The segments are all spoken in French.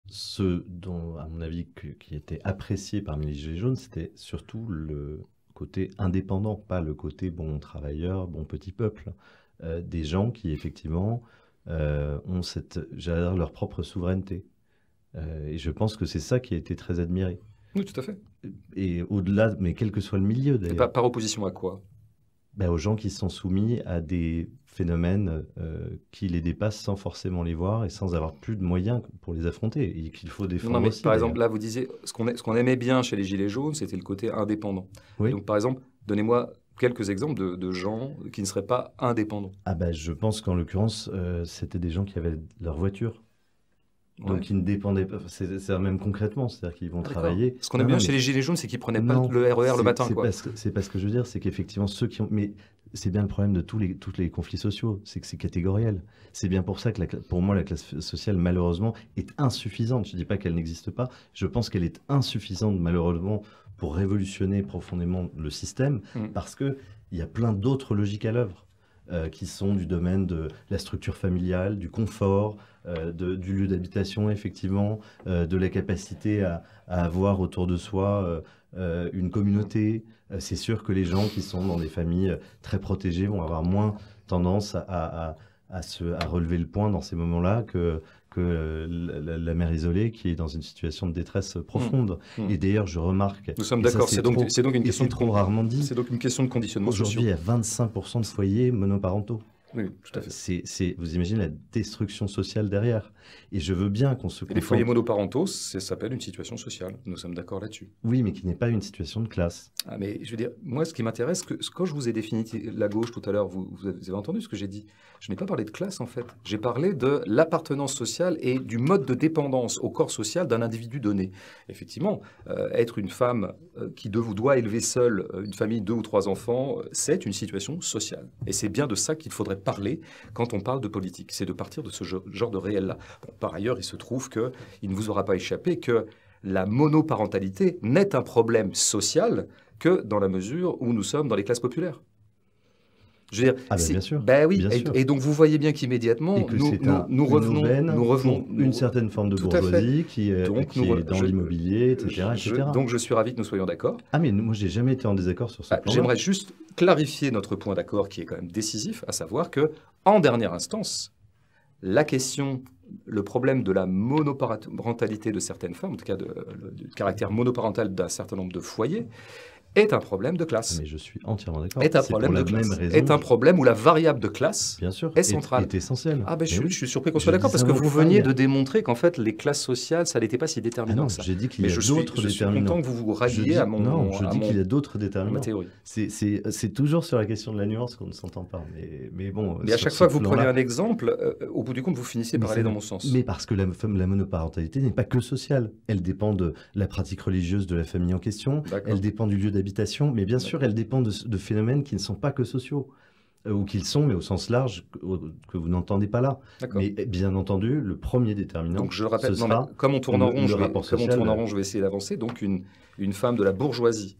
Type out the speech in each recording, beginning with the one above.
ce dont, à mon avis, qui était apprécié parmi les Gilets jaunes, c'était surtout le côté indépendant, pas le côté bon travailleur, bon petit peuple. Des gens qui, effectivement, ont j'allais dire, leur propre souveraineté. Et je pense que c'est ça qui a été très admiré. Oui, tout à fait. Et au-delà, mais quel que soit le milieu Et d'ailleurs, par opposition à quoi? ben, aux gens qui sont soumis à des phénomènes qui les dépassent sans forcément les voir et sans avoir plus de moyens pour les affronter, et qu'il faut Non, défendre mais aussi par d'ailleurs. exemple, là, vous disiez, ce qu'on aimait bien chez les Gilets jaunes, c'était le côté indépendant. Et Oui. donc, par exemple, donnez-moi quelques exemples de gens qui ne seraient pas indépendants. Ah ben, je pense qu'en l'occurrence, c'était des gens qui avaient leur voiture. Ouais. Donc ils ne dépendaient pas, c'est même concrètement, c'est-à-dire qu'ils vont Ah, d'accord. travailler. Ce qu'on aime bien chez les Gilets jaunes, c'est qu'ils prenaient pas Non, le RER le matin, quoi. c'est pas ce que je veux dire, c'est qu'effectivement ceux qui ont... Mais c'est bien le problème de tous les conflits sociaux, c'est que c'est catégoriel. C'est bien pour ça que pour moi la classe sociale malheureusement est insuffisante. Je dis pas qu'elle n'existe pas, je pense qu'elle est insuffisante malheureusement pour révolutionner profondément le système, parce que il y a plein d'autres logiques à l'œuvre. Qui sont du domaine de la structure familiale, du confort, du lieu d'habitation, effectivement, de la capacité à avoir autour de soi une communauté. C'est sûr que les gens qui sont dans des familles très protégées vont avoir moins tendance à relever le point dans ces moments-là que la mère isolée qui est dans une situation de détresse profonde. Et d'ailleurs, je remarque... Nous sommes d'accord, c'est donc une question trop rarement dit. C'est donc une question de conditionnement social. Aujourd'hui, il y a 25% de foyers monoparentaux. Oui, tout à fait. Vous imaginez la destruction sociale derrière. Et je veux bien qu'on se contente... Les foyers monoparentaux, ça s'appelle une situation sociale. Nous sommes d'accord là-dessus. Oui, mais qui n'est pas une situation de classe. Ah, mais je veux dire, moi, ce qui m'intéresse, quand je vous ai défini la gauche tout à l'heure, vous avez entendu ce que j'ai dit. Je n'ai pas parlé de classe, en fait. J'ai parlé de l'appartenance sociale et du mode de dépendance au corps social d'un individu donné. Effectivement, être une femme qui doit élever seule une famille, 2 ou 3 enfants, c'est une situation sociale. Et c'est bien de ça qu'il faudrait parler quand on parle de politique. C'est de partir de ce genre de réel-là. Bon, par ailleurs, il se trouve qu'il ne vous aura pas échappé que la monoparentalité n'est un problème social que dans la mesure où nous sommes dans les classes populaires. Je veux dire, bien sûr. Ben oui, bien sûr. Et donc vous voyez bien qu'immédiatement, nous revenons une certaine forme de bourgeoisie qui est dans l'immobilier, etc., Donc je suis ravi que nous soyons d'accord. Ah mais moi j'ai jamais été en désaccord sur ce plan. J'aimerais juste clarifier notre point d'accord qui est quand même décisif, à savoir que, en dernière instance, la question, le problème de la monoparentalité de certaines femmes, en tout cas du caractère monoparental d'un certain nombre de foyers, est un problème de classe. Mais je suis entièrement d'accord. Est un problème de classe. Est un problème où la variable de classe est centrale. Est essentielle. Ah ben je suis surpris qu'on soit d'accord parce que vous veniez de démontrer qu'en fait les classes sociales, ça n'était pas si déterminant que ça. J'ai dit qu'il y a d'autres déterminants. Je suis content que vous vous ralliez à mon Non, je dis qu'il y a d'autres déterminants. Ma théorie. C'est toujours sur la question de la nuance qu'on ne s'entend pas. Mais bon. Mais à chaque fois que vous prenez un exemple, au bout du compte, vous finissez par aller dans mon sens. Mais parce que la monoparentalité n'est pas que sociale. Elle dépend de la pratique religieuse de la famille en question. Elle dépend du lieu d'habitation. Mais bien sûr, elle dépend de phénomènes qui ne sont pas que sociaux, ou qu'ils sont, mais au sens large, que vous n'entendez pas là. Mais bien entendu, le premier déterminant, donc je le rappelle, sera comme on tourne en rond, je vais essayer d'avancer. Donc une femme de la bourgeoisie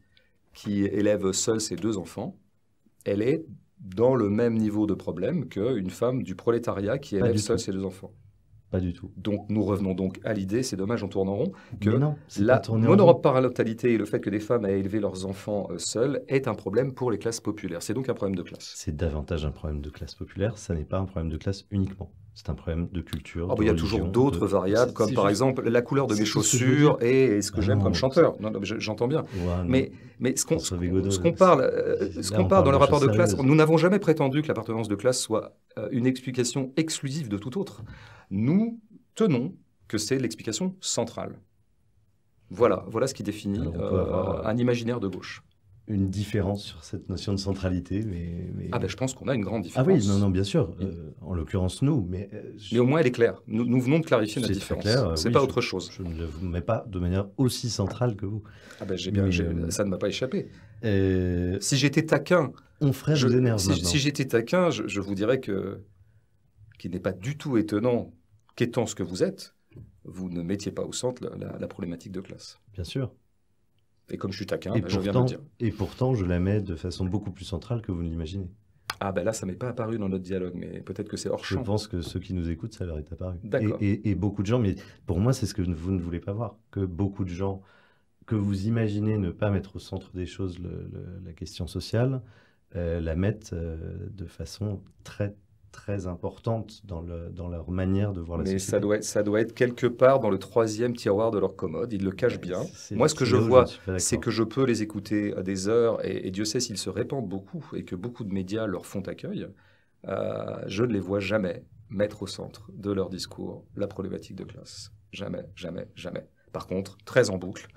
qui élève seule ses 2 enfants, elle est dans le même niveau de problème qu'une femme du prolétariat qui élève seule ses 2 enfants. Pas du tout. Donc nous revenons donc à l'idée, c'est dommage, on tourne en rond, que la monoparentalité et le fait que des femmes aient élevé leurs enfants seules est un problème pour les classes populaires. C'est donc un problème de classe. C'est davantage un problème de classe populaire, ça n'est pas un problème de classe uniquement. C'est un problème de culture. Il y a toujours d'autres variables, comme par exemple la couleur de mes chaussures et ce que j'aime comme chanteur. Non, j'entends bien. Mais ce qu'on parle dans le rapport de classe, nous n'avons jamais prétendu que l'appartenance de classe soit une explication exclusive de tout autre. Nous tenons que c'est l'explication centrale. Voilà ce qui définit un imaginaire de gauche. Une différence sur cette notion de centralité, mais... Ah ben je pense qu'on a une grande différence. Ah oui, non, bien sûr. En l'occurrence, nous, mais... Mais au moins, elle est claire. Nous venons de clarifier notre différence. C'est pas autre chose. Je ne vous mets pas de manière aussi centrale que vous. Ah ben ça ne m'a pas échappé. Si j'étais taquin... On ferait vous énerve si j'étais taquin, je vous dirais qu'il n'est pas du tout étonnant qu'étant ce que vous êtes, vous ne mettiez pas au centre la problématique de classe. Bien sûr. Et comme je suis taquin, je viens de le dire. Et pourtant, je la mets de façon beaucoup plus centrale que vous ne l'imaginez. Ah ben là, ça m'est pas apparu dans notre dialogue, mais peut-être que c'est hors Je champ. pense que ceux qui nous écoutent, ça leur est apparu. D'accord. Et beaucoup de gens, mais pour moi, c'est ce que vous ne voulez pas voir, que beaucoup de gens que vous imaginez ne pas mettre au centre des choses la question sociale, la mettent de façon très, très importante dans leur manière de voir la Mais société. ça doit être quelque part dans le 3e tiroir de leur commode. Ils le cachent bien. Moi, ce que C'est je là où vois, ne suis pas c'est d'accord. que je peux les écouter à des heures, et Dieu sait s'ils se répandent beaucoup et que beaucoup de médias leur font accueil. Je ne les vois jamais mettre au centre de leur discours la problématique de classe. Jamais, jamais, jamais. Par contre, très en boucle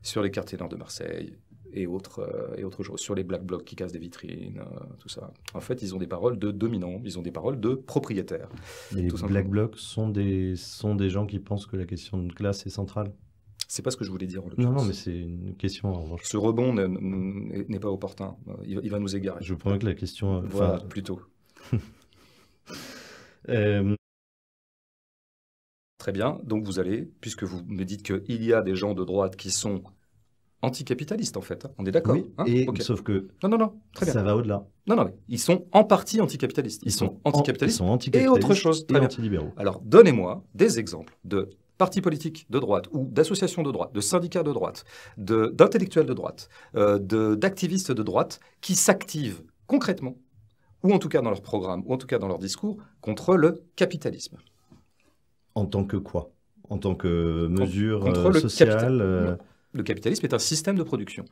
sur les quartiers nord de Marseille et autres choses, sur les black blocs qui cassent des vitrines, tout ça. En fait, ils ont des paroles de dominants, ils ont des paroles de propriétaires. Mais les Tout Black simplement. Blocs sont des gens qui pensent que la question de classe est centrale. C'est pas ce que je voulais dire en Non, mais l'occurrence. c'est une question en revanche. Ce rebond n'est pas opportun. Il va nous égarer. Je promets que la question. Voilà, Enfin, plutôt. euh, Très bien. Donc vous allez, puisque vous me dites qu'il y a des gens de droite qui sont anticapitalistes, en fait. On est d'accord, oui, hein? et Ok. sauf que Non, non, non. Très bien. ça va au-delà. Non, non, mais ils sont en partie anticapitalistes. Ils sont anticapitalistes ils sont et anticapitalistes autre chose. et Très bien. antilibéraux. Alors, donnez-moi des exemples de partis politiques de droite ou d'associations de droite, de syndicats de droite, d'intellectuels de droite, d'activistes de droite qui s'activent concrètement, ou en tout cas dans leur programme, ou en tout cas dans leur discours, contre le capitalisme. En tant que quoi? En tant que mesure Contre le sociale Le capitalisme est un système de production.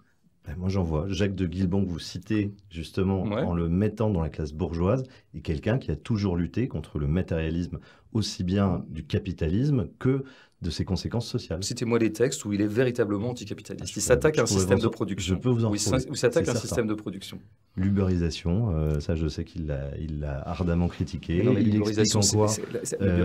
ben, moi, j'en vois. Jacques de Guilbon, que vous citez justement Ouais. en le mettant dans la classe bourgeoise, est quelqu'un qui a toujours lutté contre le matérialisme, aussi bien du capitalisme que de ses conséquences sociales. Citez-moi des textes où il est véritablement anticapitaliste. Je Il s'attaque à un pourrais système vous de en- production. je peux vous en Où il retrouver. s'attaque C'est à un certain. système de production. L'uberisation, ça je sais qu'il l'a ardemment critiqué. Mais non, mais Il explique en quoi...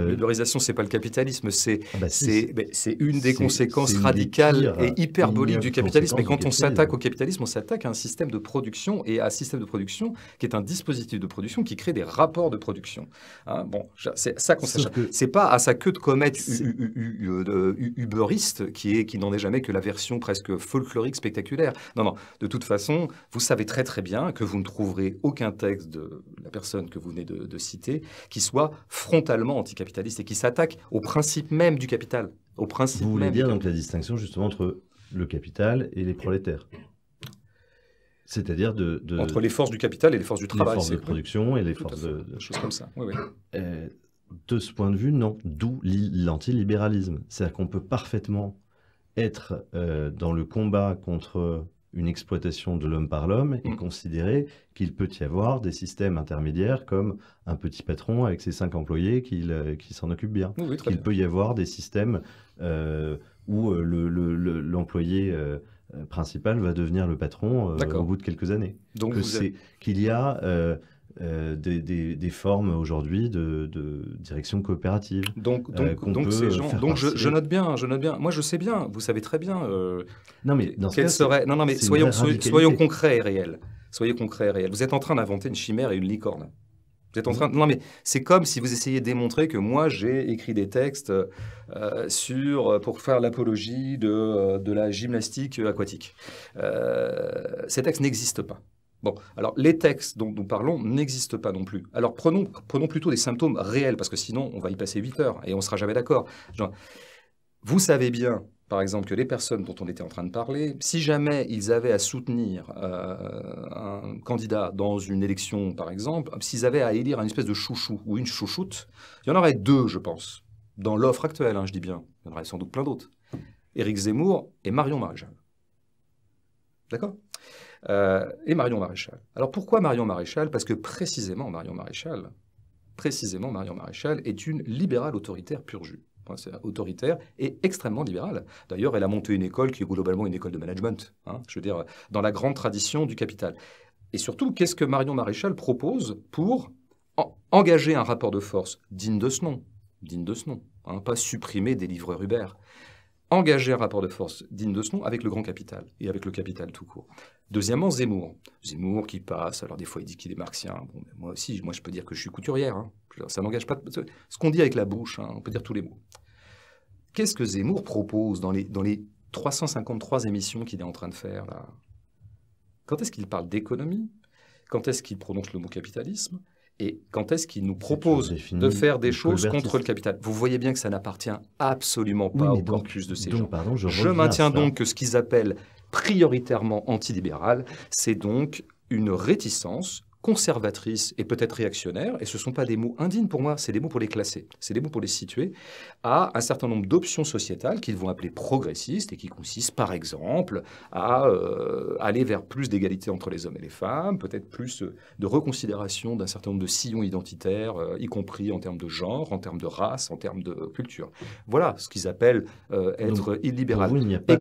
l'uberisation, c'est pas le capitalisme, c'est Ah bah si, une des c'est conséquences une des radicales pires et hyperboliques du ignobles capitalisme. Et conséquences quand du on s'attaque capitalisme. au capitalisme, on s'attaque à un système de production et à un système de production qui est un dispositif de production qui crée des rapports de production. Hein, bon, c'est ça qu'on Sauf sache. que C'est pas à sa queue de comète c'est- uberiste qui n'en est jamais que la version presque folklorique spectaculaire. Non, non. De toute façon, vous savez très très bien que vous ne trouverez aucun texte de la personne que vous venez de citer qui soit frontalement anticapitaliste et qui s'attaque au principe même du capital. Au principe vous voulez même dire du donc la distinction justement entre le capital et les prolétaires. C'est-à-dire entre les forces du capital et les forces du les travail. forces de production et les Tout à forces fait. Des choses comme ça. Oui, oui. De ce point de vue, non. D'où l'antilibéralisme. C'est-à-dire qu'on peut parfaitement être dans le combat contre une exploitation de l'homme par l'homme et considérer qu'il peut y avoir des systèmes intermédiaires comme un petit patron avec ses 5 employés qui s'en occupe bien. Oui, oui, très Qu'il bien. peut y avoir des systèmes où l'employé principal va devenir le patron D'accord. au bout de quelques années. Donc vous êtes- Qu'il y a des formes aujourd'hui de direction coopérative. Donc qu'on peut ces gens. faire Donc je participer. note bien, je note bien. Moi, je sais bien. Vous savez très bien. Non, mais dans ce Quel cas, serait... Non, non, mais c'est une vraie radicalité. soyons concrets et réels. Soyez concrets et réels. Vous êtes en train d'inventer une chimère et une licorne. Vous êtes en train... Non, mais c'est comme si vous essayiez de démontrer que moi, j'ai écrit des textes pour faire l'apologie de la gymnastique aquatique. Ces textes n'existent pas. Bon, alors les textes dont nous parlons n'existent pas non plus. Alors prenons plutôt des symptômes réels, parce que sinon, on va y passer 8 heures et on ne sera jamais d'accord. Genre, vous savez bien, par exemple, que les personnes dont on était en train de parler, si jamais ils avaient à soutenir un candidat dans une élection, par exemple, s'ils avaient à élire une espèce de chouchou ou une chouchoute, il y en aurait 2, je pense, dans l'offre actuelle, hein, je dis bien. Il y en aurait sans doute plein d'autres. Éric Zemmour et Marion Maréchal. D'accord ? Et Marion Maréchal. Alors pourquoi Marion Maréchal ? Parce que précisément Marion Maréchal est une libérale autoritaire pur jus. Enfin, c'est autoritaire et extrêmement libérale. D'ailleurs, elle a monté une école qui est globalement une école de management, hein, je veux dire, dans la grande tradition du capital. Et surtout, qu'est-ce que Marion Maréchal propose pour engager un rapport de force digne de ce nom, hein, pas supprimer des livreurs Uber. Engager un rapport de force digne de ce nom avec le grand capital et avec le capital tout court. Deuxièmement, Zemmour. Zemmour qui passe, alors des fois il dit qu'il est marxien. Bon, mais moi aussi, je peux dire que je suis couturière. Hein. Ça n'engage pas. Ce qu'on dit avec la bouche, hein, on peut dire tous les mots. Qu'est-ce que Zemmour propose dans les 353 émissions qu'il est en train de faire là ? Quand est-ce qu'il parle d'économie ? quand est-ce qu'il prononce le mot capitalisme et quand est-ce qu'il nous toujours propose défini de faire des choses colbertiste. contre le capital. Vous voyez bien que ça n'appartient absolument Oui, pas mais au donc- corpus de ces donc, gens. pardon, je Je reviens à maintiens ça. donc que ce qu'ils appellent prioritairement antilibéral, c'est donc une réticence conservatrice et peut-être réactionnaire, et ce ne sont pas des mots indignes pour moi, c'est des mots pour les classer, c'est des mots pour les situer, à un certain nombre d'options sociétales qu'ils vont appeler progressistes et qui consistent par exemple à aller vers plus d'égalité entre les hommes et les femmes, peut-être plus de reconsidération d'un certain nombre de sillons identitaires, y compris en termes de genre, en termes de race, en termes de culture. Voilà ce qu'ils appellent être Pour illibéral. vous, il n'y a pas